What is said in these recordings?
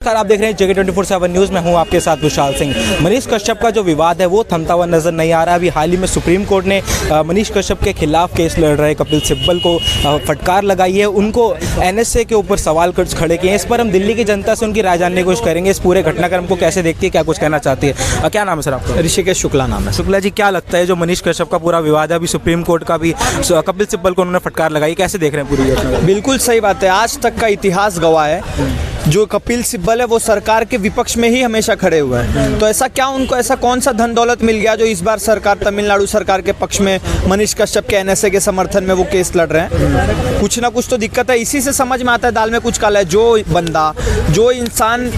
नमस्कार, आप देख रहे हैं जगह 24/7 न्यूज़ में हूं आपके साथ विशाल सिंह। मनीष कश्यप का जो विवाद है वो थमता हुआ नजर नहीं आ रहा। अभी हाल ही में सुप्रीम कोर्ट ने मनीष कश्यप के खिलाफ केस लड़ रहे कपिल सिब्बल को फटकार लगाई है। उनको एनएसए के ऊपर सवाल खड़े किए हैं। इस पर हम दिल्ली की जनता से उनकी राय जानने की कोशिश करेंगे। इस पूरे घटनाक्रम को कैसे देखती है, क्या कुछ कहना चाहती है। क्या नाम है सर आपका? ऋषिकेश शुक्ला नाम है। शुक्ला जी, क्या लगता है जो मनीष कश्यप का पूरा विवाद है, अभी सुप्रीम कोर्ट का भी कपिल सिब्बल को उन्होंने फटकार लगाई, कैसे देख रहे हैं पूरी घटना? बिल्कुल सही बात है। आज तक का इतिहास गवाह है, जो कपिल सिब्बल है वो सरकार के विपक्ष में ही हमेशा खड़े हुए हैं। तो ऐसा क्या उनको ऐसा कौन सा धन दौलत मिल गया जो इस बार सरकार तमिलनाडु सरकार के पक्ष में मनीष कश्यप के एनएसए के समर्थन में वो केस लड़ रहे हैं? कुछ ना कुछ तो दिक्कत है। इसी से समझ में आता है दाल में कुछ काला है। जो बंदा, जो इंसान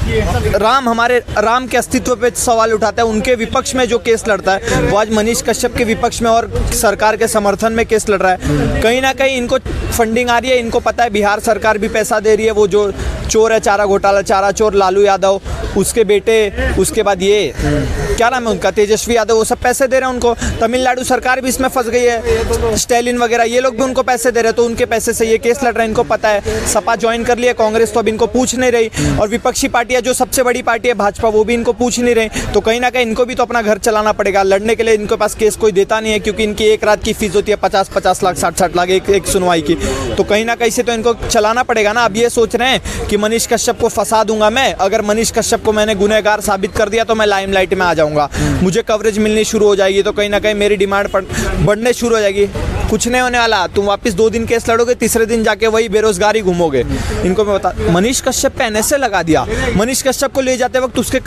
हमारे राम के अस्तित्व पे सवाल उठाता है, उनके विपक्ष में जो केस लड़ता है, वो आज मनीष कश्यप के विपक्ष में और सरकार के समर्थन में केस लड़ रहा है। कहीं ना कहीं इनको फंडिंग आ रही है। इनको पता है बिहार सरकार भी पैसा दे रही है। वो जो चोर है, चारा घोटाला चारा चोर लालू यादव, उसके बेटे, उसके बाद ये क्या नाम है उनका, तेजस्वी यादव, वो सब पैसे दे रहे हैं उनको। तमिलनाडु सरकार भी इसमें फंस गई है। स्टैलिन वगैरह ये लोग भी उनको पैसे दे रहे हैं, तो उनके पैसे से ये केस लड़ रहे हैं। इनको पता है। सपा ज्वाइन कर लिया कांग्रेस, तो अब इनको पूछ नहीं रही। और विपक्षी पार्टियां, जो सबसे बड़ी पार्टी है भाजपा, वो भी इनको पूछ नहीं रही। तो कहीं ना कहीं इनको भी तो अपना घर चलाना पड़ेगा। लड़ने के लिए इनके पास केस कोई देता नहीं है, क्योंकि इनकी एक रात की फीस होती है 50-50 लाख 60-60 लाख एक सुनवाई की। तो कहीं ना कहीं से तो इनको चलाना पड़ेगा ना। अब ये सोच रहे हैं कि मनीष कश्यप को फंसा दूंगा मैं, अगर मनीष कश्यप को मैंने गुनहगार साबित कर दिया तो मैं लाइमलाइट में आ जाऊंगा, मुझे कवरेज मिलनी शुरू हो जाएगी, तो कहीं ना कहीं मेरी डिमांड बढ़ने शुरू हो जाएगी। कुछ नहीं होने वाला। तुम वापस 2 दिन केस लड़ोगे, तीसरे दिन जाके वही बेरोजगारी घूमोगे। इनको मैं बता, मनीष कश्यप पे एनएसए लगा दिया। मनीष कश्यप को ले जाते वक्त उसके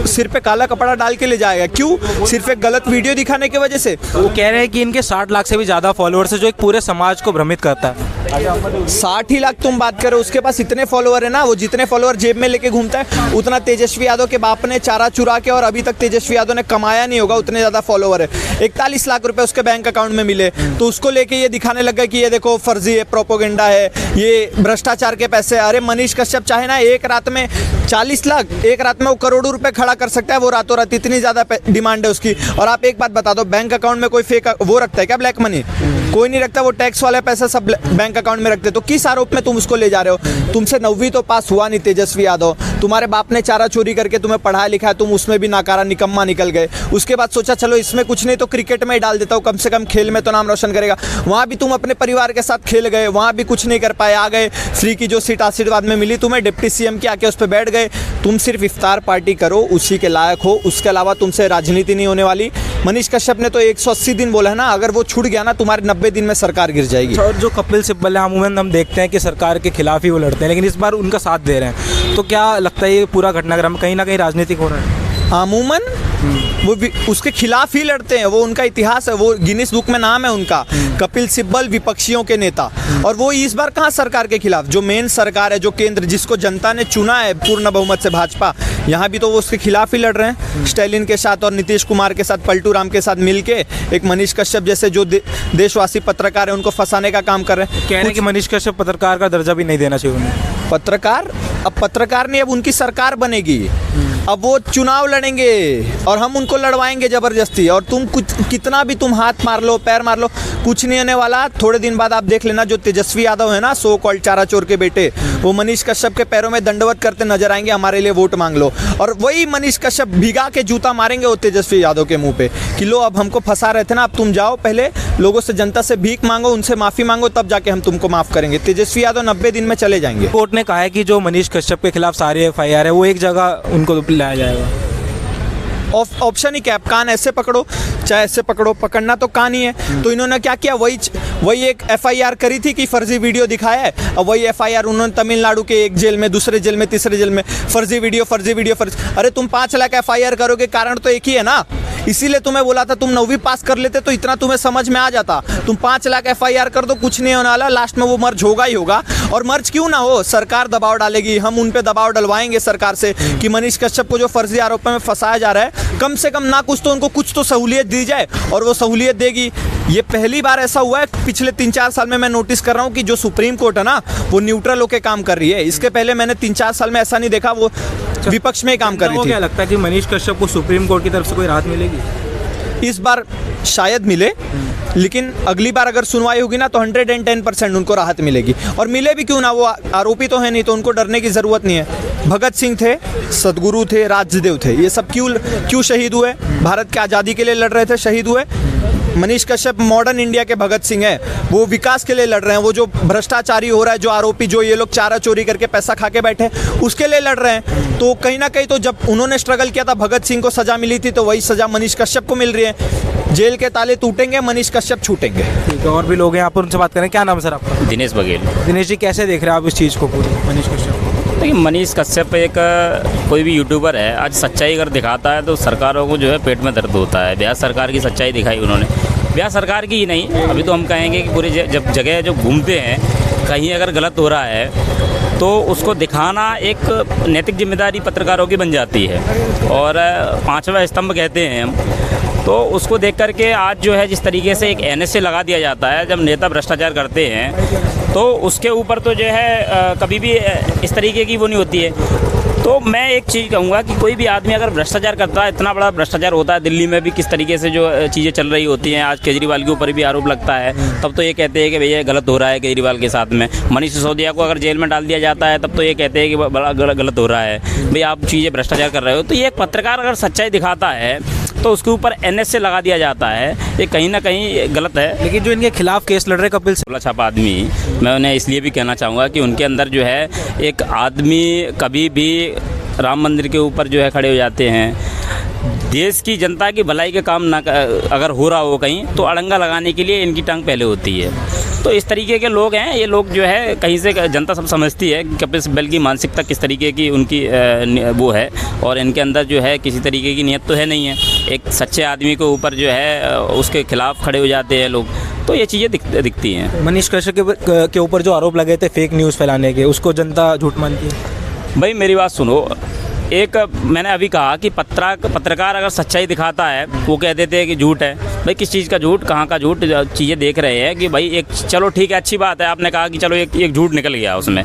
सिर पे काला कपड़ा डाल के ले जाएगा। क्यों? सिर्फ एक गलत वीडियो दिखाने की वजह से। वो कह रहे हैं कि इनके 60 लाख से भी ज्यादा फॉलोअर्स है, जो एक पूरे समाज को भ्रमित करता है। 60 ही लाख तुम बात करो, उसके पास इतने फॉलोअर है ना, वो जितने फॉलोअर जेब में लेके घूमता है, उतना तेजस्वी यादव के बाप ने चारा चुरा के और अभी तक तेजस्वी यादव ने कमाया नहीं होगा, उतने ज्यादा फॉलोअर है। 41 लाख रुपए उसके बैंक अकाउंट में मिले, तो उसको लेके ये दिखाने लग गए कि ये देखो फर्जी है, प्रोपोगेंडा है, ये भ्रष्टाचार के पैसे। अरे मनीष कश्यप चाहे ना एक रात में 40 लाख, एक रात में वो करोड़ों रुपए खड़ा कर सकता है, वो रातों रात, इतनी ज्यादा डिमांड है उसकी। और आप एक बात बता दो, बैंक अकाउंट में कोई फेक वो रखता है क्या, ब्लैक मनी? कोई नहीं रखता। वो टैक्स वाले पैसा सब बैंक अकाउंट में रखते। तो किस आरोप में तुम उसको ले जा रहे हो? तुमसे 9वीं तो पास हुआ नहीं तेजस्वी यादव, तुम्हारे बाप ने चारा चोरी करके तुम्हें पढ़ाया लिखा, तुम उसमें भी नाकारा निकम्मा निकल गए। उसके बाद सोचा चलो इसमें कुछ नहीं तो क्रिकेट में ही डाल देता हूँ, कम से कम खेल में तो नाम रोशन करेगा। वहाँ भी तुम अपने परिवार के साथ खेल गए, वहाँ भी कुछ नहीं कर पाए, आ गए। फ्री की जो सीट आशीर्वाद में मिली तुम्हें, डिप्टी सीएम की, आके उस पर बैठ गए। तुम सिर्फ इफ्तार पार्टी करो, उसी के लायक हो, उसके अलावा तुमसे राजनीति नहीं होने वाली। मनीष कश्यप ने तो 180 दिन बोला है ना, अगर वो छूट गया ना, तुम्हारे 90 दिन में सरकार गिर जाएगी। और जो कपिल सिब्बल है, अमूमन हम देखते हैं कि सरकार के खिलाफ ही वो लड़ते हैं, लेकिन इस बार उनका साथ दे रहे हैं। तो क्या लगता है ये पूरा घटनाक्रम कहीं ना कहीं राजनीतिक हो रहा है? अमूमन वो उसके खिलाफ ही लड़ते हैं। वो उनका इतिहास है, वो गिनीज बुक में नाम है उनका, कपिल सिब्बल विपक्षियों के नेता। और वो इस बार कहाँ सरकार के खिलाफ, जो मेन सरकार है, जो केंद्र, जिसको जनता ने चुना है पूर्ण बहुमत से, भाजपा, यहाँ भी तो वो उसके खिलाफ ही लड़ रहे हैं। स्टैलिन के साथ और नीतीश कुमार के साथ, पलटू राम के साथ मिलके एक मनीष कश्यप जैसे जो देशवासी पत्रकार है उनको फंसाने का काम कर रहे हैं। कह रहे हैं कि मनीष कश्यप पत्रकार का दर्जा भी नहीं देना चाहिए उन्हें। पत्रकार, अब पत्रकार नहीं, अब उनकी सरकार बनेगी, अब वो चुनाव लड़ेंगे और हम उनको लड़वाएंगे जबरदस्ती। और तुम कुछ कितना भी तुम हाथ मार लो, पैर मार लो, कुछ नहीं होने वाला। थोड़े दिन बाद आप देख लेना, जो तेजस्वी यादव है ना, सो कॉल्ड चारा चोर के बेटे, वो मनीष कश्यप के पैरों में दंडवत करते नजर आएंगे, हमारे लिए वोट मांग लो। और वही मनीष कश्यप भिगा के जूता मारेंगे वो तेजस्वी यादव के मुंह पे कि लो अब हमको फंसा रहे थे ना, अब तुम जाओ, पहले लोगों से, जनता से भीख मांगो, उनसे माफी मांगो, तब जाके हम तुमको माफ करेंगे। तेजस्वी यादव 90 दिन में चले जाएंगे। कोर्ट ने कहा है कि जो मनीष कश्यप के खिलाफ सारी FIR है वो एक जगह उनको लाया जाएगा। ऑप्शन ही कैप, कान ऐसे पकड़ो चाहे ऐसे पकड़ो, पकड़ना तो कान ही है। तो इन्होंने क्या किया, वही एक FIR करी थी कि फर्जी वीडियो दिखाया है। अब वही FIR उन्होंने तमिलनाडु के एक जेल में, दूसरे जेल में, तीसरे जेल में, फर्जी वीडियो। अरे तुम 5 लाख FIR करोगे, कारण तो एक ही है ना। इसीलिए तुम्हें बोला था, तुम 9वीं पास कर लेते तो इतना तुम्हें समझ में आ जाता। तुम 5 लाख FIR कर दो, कुछ नहीं होने वाला, लास्ट में वो मर्ज होगा ही होगा। और मर्ज क्यों ना हो, सरकार दबाव डालेगी, हम उन पे दबाव डलवाएंगे सरकार से कि मनीष कश्यप को जो फर्जी आरोपों में फंसाया जा रहा है, कम से कम ना कुछ तो उनको कुछ तो सहूलियत दी जाए, और वो सहूलियत देगी। ये पहली बार ऐसा हुआ है पिछले 3-4 साल में, मैं नोटिस कर रहा हूँ कि जो सुप्रीम कोर्ट है ना, वो न्यूट्रल होकर काम कर रही है। इसके पहले मैंने 3-4 साल में ऐसा नहीं देखा, वो विपक्ष में ही काम कर रही थी। क्या लगता है कि मनीष कश्यप को सुप्रीम कोर्ट की तरफ से कोई राहत मिलेगी? इस बार शायद मिले, लेकिन अगली बार अगर सुनवाई होगी ना तो 110% उनको राहत मिलेगी। और मिले भी क्यों ना, वो आरोपी तो है नहीं, तो उनको डरने की ज़रूरत नहीं है। भगत सिंह थे, सदगुरु थे, राजदेव थे, ये सब क्यों शहीद हुए? भारत की आज़ादी के लिए लड़ रहे थे, शहीद हुए। मनीष कश्यप मॉडर्न इंडिया के भगत सिंह है, वो विकास के लिए लड़ रहे हैं। वो जो भ्रष्टाचारी हो रहा है, जो आरोपी, जो ये लोग चारा चोरी करके पैसा खा के बैठे, उसके लिए लड़ रहे हैं। तो कहीं ना कहीं तो जब उन्होंने स्ट्रगल किया था, भगत सिंह को सज़ा मिली थी, तो वही सज़ा मनीष कश्यप को मिल रही है। जेल के ताले टूटेंगे, मनीष कश्यप छूटेंगे। ठीक है, और भी लोग हैं यहाँ पर, उनसे बात करें। क्या नाम है सर आपका? दिनेश बघेल। दिनेश जी, कैसे देख रहे हैं आप इस चीज़ को पूरी मनीष कश्यप? देखिए, मनीष कश्यप एक कोई भी यूट्यूबर है, आज सच्चाई अगर दिखाता है तो सरकारों को जो है पेट में दर्द होता है। बिहार सरकार की सच्चाई दिखाई उन्होंने, बिहार सरकार की ही नहीं, अभी तो हम कहेंगे कि पूरी जब जगह जो घूमते हैं, कहीं अगर गलत हो रहा है तो उसको दिखाना एक नैतिक जिम्मेदारी पत्रकारों की बन जाती है। और पांचवा स्तंभ कहते हैं हम, तो उसको देख करके आज जो है जिस तरीके से एक NSA लगा दिया जाता है जब नेता भ्रष्टाचार करते हैं, तो उसके ऊपर तो जो है कभी भी इस तरीके की वो नहीं होती है। तो मैं एक चीज़ कहूँगा कि कोई भी आदमी अगर भ्रष्टाचार करता है, इतना बड़ा भ्रष्टाचार होता है दिल्ली में भी, किस तरीके से जो चीज़ें चल रही होती हैं, आज केजरीवाल के ऊपर भी आरोप लगता है, तब तो ये कहते हैं कि भैया गलत हो रहा है केजरीवाल के साथ में। मनीष सिसोदिया को अगर जेल में डाल दिया जाता है, तब तो ये कहते हैं कि बड़ा गलत हो रहा है, भाई आप चीज़ें भ्रष्टाचार कर रहे हो। तो ये एक पत्रकार अगर सच्चाई दिखाता है तो उसके ऊपर NSA लगा दिया जाता है, ये कहीं ना कहीं गलत है। लेकिन जो इनके खिलाफ केस लड़ रहे कपिल सिब्बल छापा आदमी, मैं उन्हें इसलिए भी कहना चाहूँगा कि उनके अंदर जो है एक आदमी कभी भी राम मंदिर के ऊपर जो है खड़े हो जाते हैं। देश की जनता की भलाई के काम ना अगर हो रहा हो कहीं, तो अड़ंगा लगाने के लिए इनकी टांग पहले होती है। तो इस तरीके के लोग हैं ये लोग, जो है कहीं से जनता सब समझती है कि कपिल सिब्बल की मानसिकता किस तरीके की उनकी वो है, और इनके अंदर जो है किसी तरीके की नीयत तो है नहीं है। एक सच्चे आदमी के ऊपर जो है उसके खिलाफ खड़े हो जाते हैं लोग, तो ये चीज़ें दिखती हैं। मनीष कश्यप के ऊपर जो आरोप लगे थे फेक न्यूज़ फैलाने के, उसको जनता झूठ मानती है? भाई मेरी बात सुनो, एक मैंने अभी कहा कि पत्रकार अगर सच्चाई दिखाता है, वो कह देते हैं कि झूठ है। भाई किस चीज़ का झूठ, कहाँ का झूठ? चीज़ें देख रहे हैं कि भाई एक, चलो ठीक है, अच्छी बात है, आपने कहा कि चलो एक झूठ निकल गया उसमें,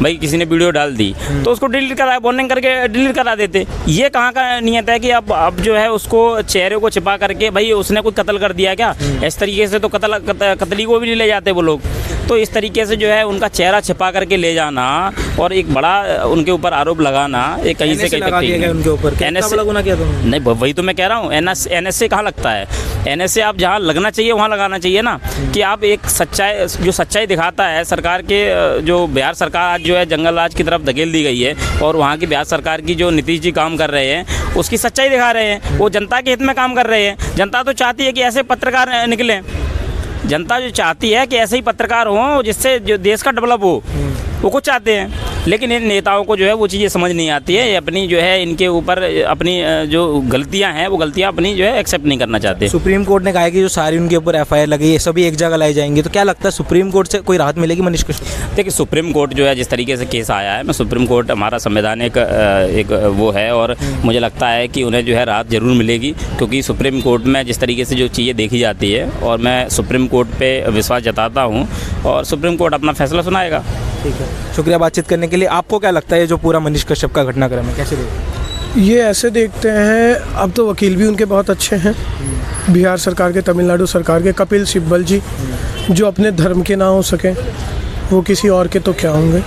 भाई किसी ने वीडियो डाल दी तो उसको डिलीट करा, वार्निंग करके डिलीट करा देते। ये कहाँ का नियत है कि अब जो है उसको चेहरे को छिपा करके, भाई उसने कोई कत्ल कर दिया क्या, इस तरीके से तो कतली को भी नहीं ले जाते वो लोग। तो इस तरीके से जो है उनका चेहरा छिपा करके ले जाना और एक बड़ा उनके ऊपर आरोप लगाना, ये कहीं से कहीं तक उनके ऊपर NSA गुना किया तुमने? नहीं, वही तो मैं कह रहा हूँ, NSA कहाँ लगता है? NSA आप जहाँ लगना चाहिए वहाँ लगाना चाहिए ना, कि आप एक सच्चाई दिखाता है। सरकार के जो बिहार सरकार आज जो है जंगल राज की तरफ धकेल दी गई है, और वहाँ की बिहार सरकार की जो नीतीश जी काम कर रहे हैं उसकी सच्चाई दिखा रहे हैं, वो जनता के हित में काम कर रहे हैं। जनता तो चाहती है कि ऐसे पत्रकार निकलें, जनता जो चाहती है कि ऐसे ही पत्रकार हों जिससे जो देश का डेवलप हो, वो कुछ चाहते हैं। लेकिन इन नेताओं को जो है वो चीज़ें समझ नहीं आती है, अपनी जो है इनके ऊपर अपनी जो गलतियां हैं वो गलतियां अपनी जो है एक्सेप्ट नहीं करना चाहते। सुप्रीम कोर्ट ने कहा है कि जो सारी उनके ऊपर FIR लगी है सभी एक जगह लाई जाएंगी, तो क्या लगता है सुप्रीम कोर्ट से कोई राहत मिलेगी मनीष कश्यप? देखिए, सुप्रीम कोर्ट जो है जिस तरीके से केस आया है, मैं सुप्रीम कोर्ट हमारा संवैधानिक एक वो है, और मुझे लगता है कि उन्हें जो है राहत ज़रूर मिलेगी, क्योंकि सुप्रीम कोर्ट में जिस तरीके से जो चीज़ें देखी जाती है, और मैं सुप्रीम कोर्ट पर विश्वास जताता हूँ, और सुप्रीम कोर्ट अपना फैसला सुनाएगा। ठीक है, शुक्रिया बातचीत करने के लिए। आपको क्या लगता है जो पूरा मनीष कश्यप का घटनाक्रम है, कैसे देखते? ये ऐसे देखते हैं, अब तो वकील भी उनके बहुत अच्छे हैं, बिहार सरकार के, तमिलनाडु सरकार के, कपिल सिब्बल जी, जो अपने धर्म के ना हो सके वो किसी और के तो क्या होंगे,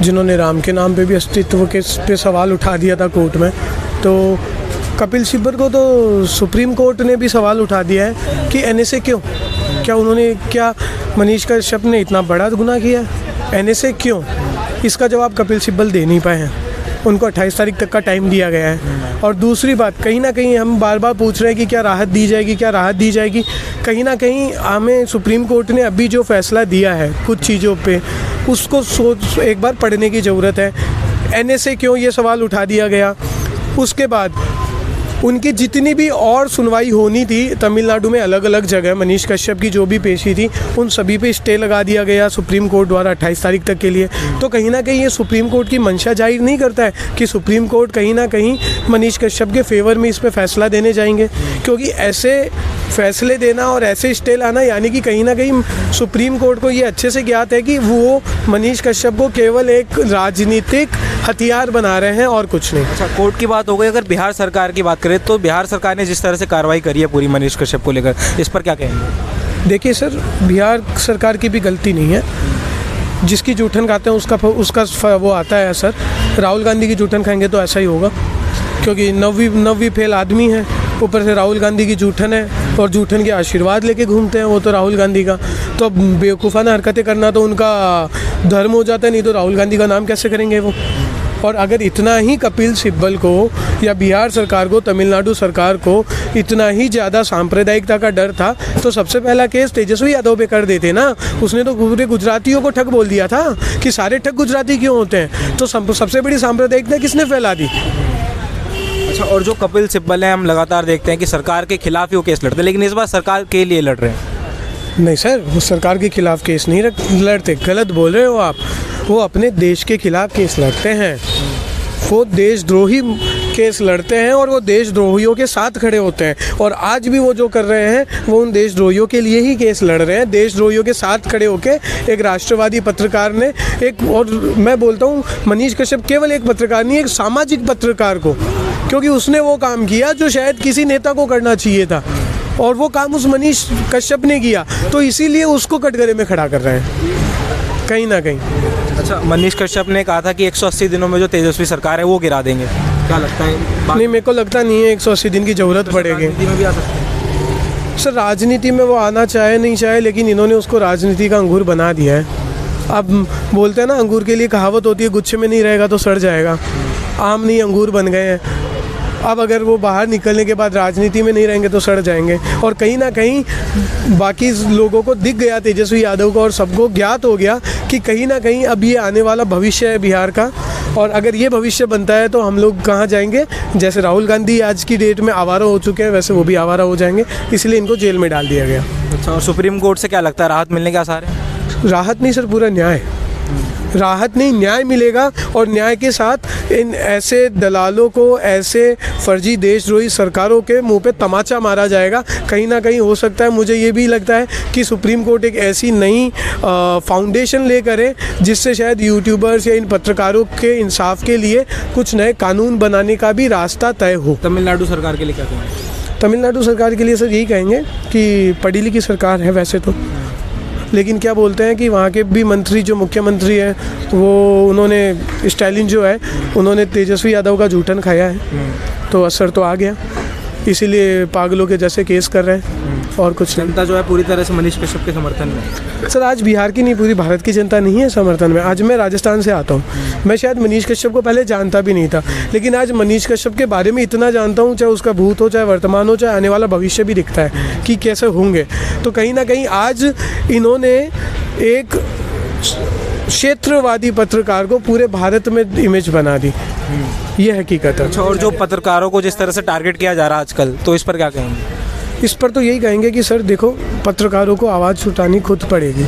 जिन्होंने राम के नाम पे भी अस्तित्व के पे सवाल उठा दिया था कोर्ट में। तो कपिल सिब्बल को तो सुप्रीम कोर्ट ने भी सवाल उठा दिया है कि NSA क्यों, क्या मनीष कश्यप ने इतना बड़ा गुनाह किया है, NSA क्यों? इसका जवाब कपिल सिब्बल दे नहीं पाए हैं। उनको 28 तारीख तक का टाइम दिया गया है। और दूसरी बात, कहीं ना कहीं हम बार बार पूछ रहे हैं कि क्या राहत दी जाएगी, कहीं ना कहीं हमें सुप्रीम कोर्ट ने अभी जो फैसला दिया है कुछ चीज़ों पे, उसको एक बार पढ़ने की ज़रूरत है। NSA क्यों ये सवाल उठा दिया गया, उसके बाद उनकी जितनी भी और सुनवाई होनी थी तमिलनाडु में अलग अलग जगह, मनीष कश्यप की जो भी पेशी थी उन सभी पे स्टे लगा दिया गया सुप्रीम कोर्ट द्वारा 28 तारीख तक के लिए। तो कहीं ना कहीं ये सुप्रीम कोर्ट की मंशा जाहिर नहीं करता है कि सुप्रीम कोर्ट कहीं ना कहीं मनीष कश्यप के फेवर में इस पर फैसला देने जाएंगे, क्योंकि ऐसे फैसले देना और ऐसे स्टे लाना, यानी कि कहीं ना कहीं सुप्रीम कोर्ट को ये अच्छे से ज्ञात है कि वो मनीष कश्यप को केवल एक राजनीतिक हथियार बना रहे हैं और कुछ नहीं। अच्छा, कोर्ट की बात हो गई, अगर बिहार सरकार की बात करें तो बिहार सरकार ने जिस तरह से कार्रवाई करी है पूरी मनीष कश्यप को लेकर, इस पर क्या कहेंगे? देखिए सर, बिहार सरकार की भी गलती नहीं है। जिसकी जूठन खाते हैं उसका वो आता है असर। राहुल गांधी की जूठन खाएंगे तो ऐसा ही होगा, क्योंकि नवी फेल आदमी है, ऊपर से राहुल गांधी की जूठन है और जूठन के आशीर्वाद लेके घूमते हैं वो तो राहुल गांधी का। तो अब बेवकूफ़ाना हरकतें करना तो उनका धर्म हो जाता है, नहीं तो राहुल गांधी का नाम कैसे करेंगे वो। और अगर इतना ही कपिल सिब्बल को या बिहार सरकार को, तमिलनाडु सरकार को इतना ही ज़्यादा सांप्रदायिकता का डर था तो सबसे पहला केस तेजस्वी यादव पे कर देते ना। उसने तो पूरे गुजरातियों को ठग बोल दिया था कि सारे ठग गुजराती क्यों होते हैं। तो सबसे बड़ी सांप्रदायिकता किसने फैला दी। अच्छा, और जो कपिल सिब्बल हैं, हम लगातार देखते हैं कि सरकार के खिलाफ ही वो केस लड़ते हैं, लेकिन इस बार सरकार के लिए लड़ रहे हैं। नहीं सर, वो सरकार के खिलाफ केस नहीं लड़ते, गलत बोल रहे हो आप। वो अपने देश के खिलाफ केस लड़ते हैं, वो देशद्रोही केस लड़ते हैं और वो देशद्रोहियों के साथ खड़े होते हैं। और आज भी वो जो कर रहे हैं वो उन देशद्रोहियों के लिए ही केस लड़ रहे हैं। देशद्रोहियों के साथ खड़े होकर एक राष्ट्रवादी पत्रकार ने और मैं बोलता हूँ मनीष कश्यप केवल एक पत्रकार नहीं, एक सामाजिक पत्रकार को, क्योंकि उसने वो काम किया जो शायद किसी नेता को करना चाहिए था और वो काम उस मनीष कश्यप ने किया, तो इसीलिए उसको कटघरे में खड़ा कर रहे हैं कहीं ना कहीं। अच्छा, मनीष कश्यप ने कहा था कि 180 दिनों में जो तेजस्वी सरकार है वो गिरा देंगे, क्या लगता है? नहीं, मेरे को लगता नहीं है 180 दिन की ज़रूरत पड़ेगी। राजनीति में भी आ सकते हैं सर, राजनीति में वो आना चाहे नहीं चाहे, लेकिन इन्होंने उसको राजनीति का अंगूर बना दिया है। अब बोलते हैं ना, अंगूर के लिए कहावत होती है गुच्छे में नहीं रहेगा तो सड़ जाएगा। आम नहीं, अंगूर बन गए हैं। अब अगर वो बाहर निकलने के बाद राजनीति में नहीं रहेंगे तो सड़ जाएंगे। और कहीं ना कहीं बाकी लोगों को दिख गया, तेजस्वी यादव को और सबको ज्ञात हो गया कि कहीं ना कहीं अब ये आने वाला भविष्य है बिहार का। और अगर ये भविष्य बनता है तो हम लोग कहाँ जाएंगे। जैसे राहुल गांधी आज की डेट में आवारा हो चुके हैं, वैसे वो भी आवारा हो जाएंगे, इसलिए इनको जेल में डाल दिया गया। अच्छा, और सुप्रीम कोर्ट से क्या लगता है, राहत मिलने के आसार है? राहत नहीं सर, पूरा न्याय। राहत नहीं, न्याय मिलेगा। और न्याय के साथ इन ऐसे दलालों को, ऐसे फर्जी देशद्रोही सरकारों के मुंह पे तमाचा मारा जाएगा। कहीं ना कहीं हो सकता है, मुझे ये भी लगता है कि सुप्रीम कोर्ट एक ऐसी नई फाउंडेशन ले करे जिससे शायद यूट्यूबर्स या इन पत्रकारों के इंसाफ के लिए कुछ नए कानून बनाने का भी रास्ता तय हो। तमिलनाडु सरकार के लिए क्या कहेंगे? तमिलनाडु सरकार के लिए सर यही कहेंगे कि पढ़ी लिखी सरकार है वैसे तो, लेकिन क्या बोलते हैं कि वहाँ के भी मंत्री, जो मुख्यमंत्री हैं, वो उन्होंने स्टालिन जो है उन्होंने तेजस्वी यादव का जूठन खाया है, तो असर तो आ गया, इसीलिए पागलों के जैसे केस कर रहे हैं और कुछ नहीं। जनता जो है पूरी तरह से मनीष कश्यप के समर्थन में। सर, आज बिहार की नहीं, पूरी भारत की जनता नहीं है समर्थन में। आज मैं राजस्थान से आता हूँ, मैं शायद मनीष कश्यप को पहले जानता भी नहीं था, लेकिन आज मनीष कश्यप के बारे में इतना जानता हूँ, चाहे उसका भूत हो, चाहे वर्तमान हो, चाहे आने वाला भविष्य भी दिखता है कि कैसे होंगे। तो कहीं ना कहीं आज इन्होंने एक क्षेत्रवादी पत्रकार को पूरे भारत में इमेज बना दी, ये हकीकत है। अच्छा, और जो पत्रकारों को जिस तरह से टारगेट किया जा रहा है आजकल, तो इस पर क्या कहेंगे? इस पर तो यही कहेंगे कि सर देखो, पत्रकारों को आवाज़ उठानी खुद पड़ेगी,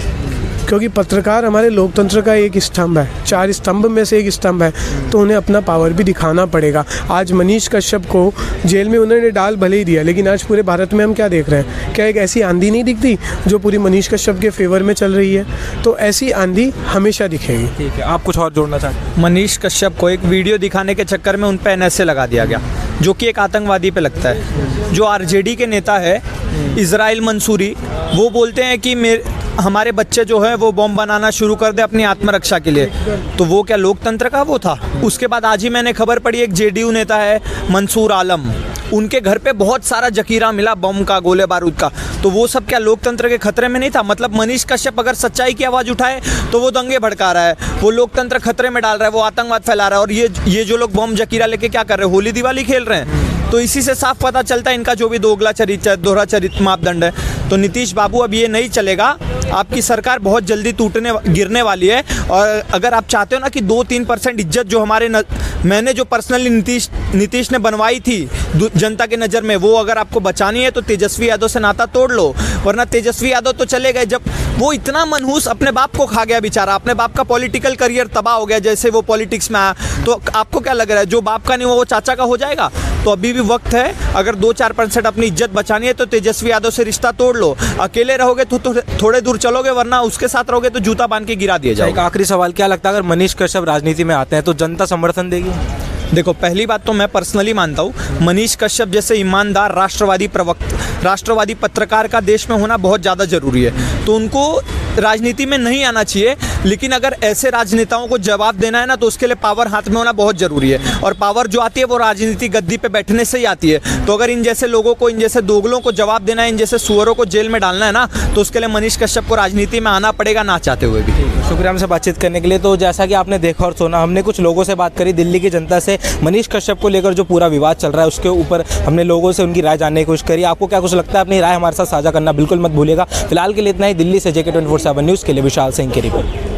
क्योंकि पत्रकार हमारे लोकतंत्र का एक स्तंभ है, 4 स्तंभ में से एक स्तंभ है, तो उन्हें अपना पावर भी दिखाना पड़ेगा। आज मनीष कश्यप को जेल में उन्होंने डाल भले ही दिया, लेकिन आज पूरे भारत में हम क्या देख रहे हैं? क्या एक ऐसी आंधी नहीं दिखती जो पूरी मनीष कश्यप के फेवर में चल रही है? तो ऐसी आंधी हमेशा दिखेगी। ठीक है, आप कुछ और जोड़ना चाहते हैं? मनीष कश्यप को एक वीडियो दिखाने के चक्कर में उन पर NSA लगा दिया गया, जो कि एक आतंकवादी पे लगता है। जो RJD के नेता है इजराइल मंसूरी, वो बोलते हैं कि हमारे बच्चे जो है वो बॉम्ब बनाना शुरू कर दे अपनी आत्मरक्षा के लिए। तो वो क्या लोकतंत्र का वो था? उसके बाद आज ही मैंने खबर पड़ी, एक JDU नेता है मंसूर आलम, उनके घर पे बहुत सारा जखीरा मिला बम का, गोले बारूद का। तो वो सब क्या लोकतंत्र के खतरे में नहीं था? मतलब मनीष कश्यप अगर सच्चाई की आवाज़ उठाए तो वो दंगे भड़का रहा है, वो लोकतंत्र खतरे में डाल रहा है, वो आतंकवाद फैला रहा है। और ये जो लोग बम जखीरा लेके क्या कर रहे हैं? होली दिवाली खेल रहे हैं। तो इसी से साफ पता चलता है इनका जो भी दोहरा चरित्र मापदंड है। तो नीतीश बाबू, अब ये नहीं चलेगा, आपकी सरकार बहुत जल्दी गिरने वाली है। और अगर आप चाहते हो ना कि 2-3% इज्जत जो मैंने जो पर्सनली नीतीश ने बनवाई थी जनता की नज़र में, वो अगर आपको बचानी है तो तेजस्वी यादव से नाता तोड़ लो, वरना तेजस्वी यादव तो चले गए। जब वो इतना मनहूस अपने बाप को खा गया बेचारा, अपने बाप का पॉलिटिकल करियर तबाह हो गया जैसे वो पॉलिटिक्स में आया, तो आपको क्या लग रहा है जो बाप का नहीं वो चाचा का हो जाएगा? तो अभी भी वक्त है, अगर 2-4% अपनी इज्जत बचानी है तो तेजस्वी यादव से रिश्ता तोड़ लो। अकेले रहोगे तो थोड़े दूर चलोगे, वरना उसके साथ रहोगे तो जूता बांध के गिरा दिया जाएगा। एक आखिरी सवाल, क्या लगता है अगर मनीष कश्यप राजनीति में आते हैं तो जनता समर्थन देगी? देखो, पहली बात तो मैं पर्सनली मानता हूँ मनीष कश्यप जैसे ईमानदार राष्ट्रवादी पत्रकार का देश में होना बहुत ज़्यादा ज़रूरी है। तो उनको राजनीति में नहीं आना चाहिए, लेकिन अगर ऐसे राजनेताओं को जवाब देना है ना, तो उसके लिए पावर हाथ में होना बहुत ज़रूरी है। और पावर जो आती है वो राजनीति गद्दी पे बैठने से ही आती है। तो अगर इन जैसे लोगों को, इन जैसे दोगलों को जवाब देना है, इन जैसे सुअरों को जेल में डालना है ना, तो उसके लिए मनीष कश्यप को राजनीति में आना पड़ेगा, ना चाहते हुए भी। शुक्रिया हमसे बातचीत करने के लिए। तो जैसा कि आपने देखा और सुना, हमने कुछ लोगों से बात करी, दिल्ली की जनता से मनीष कश्यप को लेकर जो पूरा विवाद चल रहा है उसके ऊपर हमने लोगों से उनकी राय जानने की कोशिश करी। आपको क्या कुछ लगता है? अपनी राय हमारे साथ साझा करना बिल्कुल मत भूलिएगा। फिलहाल के लिए इतना ही। दिल्ली से JK 24/7 न्यूज़ के लिए विशाल सिंह की रिपोर्ट।